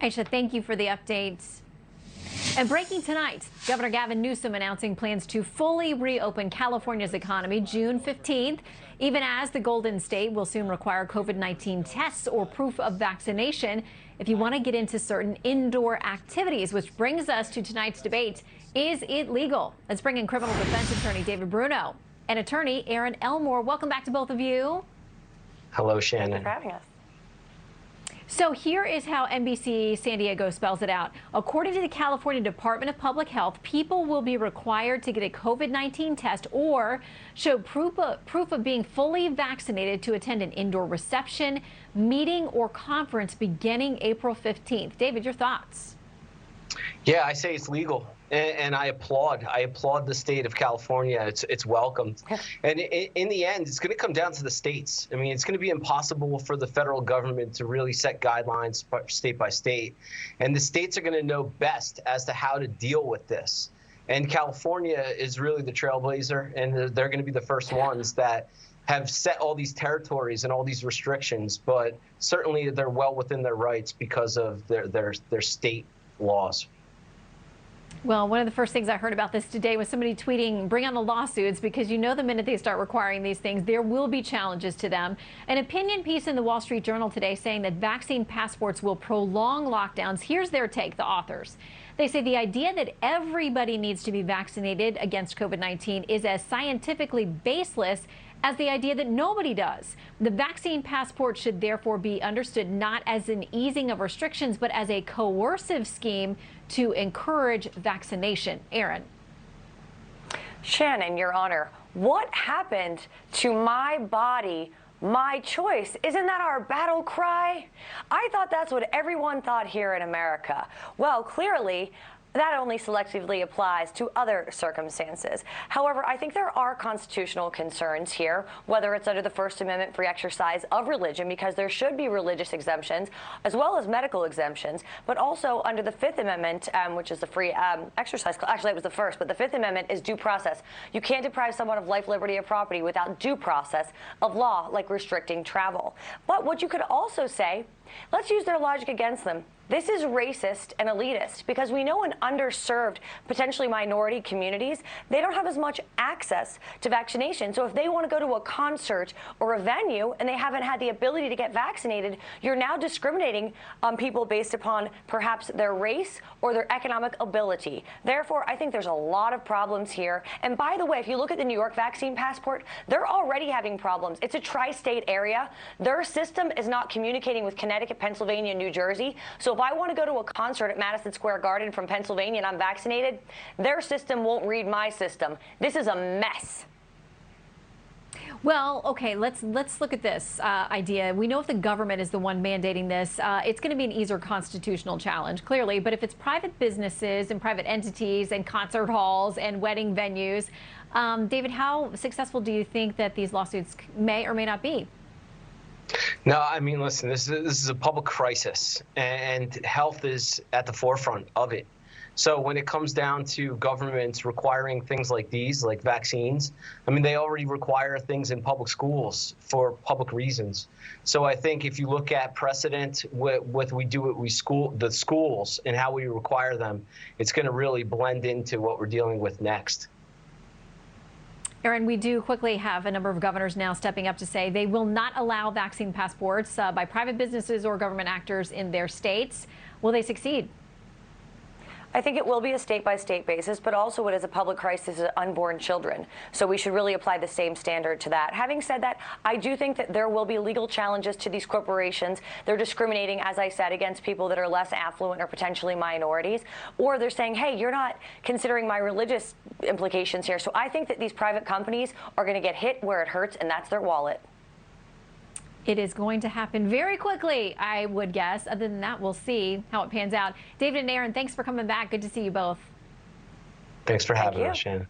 Aisha, thank you for the updates. And breaking tonight, Governor Gavin Newsom announcing plans to fully reopen California's economy June 15th, even as the Golden State will soon require COVID-19 tests or proof of vaccination if you want to get into certain indoor activities, which brings us to tonight's debate. Is it legal? Let's bring in criminal defense attorney David Bruno and attorney Erin Elmore. Welcome back to both of you. Hello, Shannon. Thank you for having us. So here is how NBC San Diego spells it out. According to the California Department of Public Health, people will be required to get a COVID-19 test or show proof of being fully vaccinated to attend an indoor reception, meeting, or conference beginning April 15th. David, your thoughts? Yeah, I say it's legal, and I applaud. I applaud the state of California. It's welcomed. And in the end, it's going to come down to the states. I mean, it's going to be impossible for the federal government to really set guidelines state by state. And the states are going to know best as to how to deal with this. And California is really the trailblazer, and they're going to be the first ones that have set all these territories and all these restrictions. But certainly they're well within their rights because of their state laws. Well, one of the first things I heard about this today was somebody tweeting, bring on the lawsuits, because you know the minute they start requiring these things, there will be challenges to them. An opinion piece in the Wall Street Journal today saying that vaccine passports will prolong lockdowns. Here's their take, the authors. They say the idea that everybody needs to be vaccinated against COVID-19 is as scientifically baseless as the idea that nobody does. The vaccine passport should therefore be understood not as an easing of restrictions, but as a coercive scheme to encourage vaccination. Erin. Shannon, Your Honor, what happened to my body, my choice? Isn't that our battle cry? I thought that's what everyone thought here in America. Well, clearly, that only selectively applies to other circumstances. However, I think there are constitutional concerns here, whether it's under the First Amendment free exercise of religion, because there should be religious exemptions, as well as medical exemptions, but also under the Fifth Amendment, which is the free exercise. Actually, it was the first, but the Fifth Amendment is due process. You can't deprive someone of life, liberty, or property without due process of law, like restricting travel. But what you could also say, let's use their logic against them. This is racist and elitist because we know in underserved, potentially minority communities, they don't have as much access to vaccination. So if they want to go to a concert or a venue and they haven't had the ability to get vaccinated, you're now discriminating on people based upon perhaps their race or their economic ability. Therefore, I think there's a lot of problems here. And by the way, if you look at the New York vaccine passport, they're already having problems. It's a tri-state area. Their system is not communicating with Connecticut, Pennsylvania, New Jersey. So if I want to go to a concert at Madison Square Garden from Pennsylvania and I'm vaccinated, their system won't read my system. This is a mess. Well, okay, let's look at this idea. We know if the government is the one mandating this, it's going to be an easier constitutional challenge, clearly. But if it's private businesses and private entities and concert halls and wedding venues, David, how successful do you think that these lawsuits may or may not be? No, I mean, listen, this is a public crisis, and health is at the forefront of it. So when it comes down to governments requiring things like these, like vaccines, I mean, they already require things in public schools for public reasons. So I think if you look at precedent, what we do at the schools and how we require them, it's going to really blend into what we're dealing with next. Erin, we do quickly have a number of governors now stepping up to say they will not allow vaccine passports by private businesses or government actors in their states. Will they succeed? I think it will be a state-by-state basis, but also it is a public crisis of unborn children. So we should really apply the same standard to that. Having said that, I do think that there will be legal challenges to these corporations. They're discriminating, as I said, against people that are less affluent or potentially minorities, or they're saying, hey, you're not considering my religious implications here. So I think that these private companies are going to get hit where it hurts, and that's their wallet. It is going to happen very quickly, I would guess. Other than that, we'll see how it pans out. David and Erin, thanks for coming back. Good to see you both. Thanks for having us, Shannon.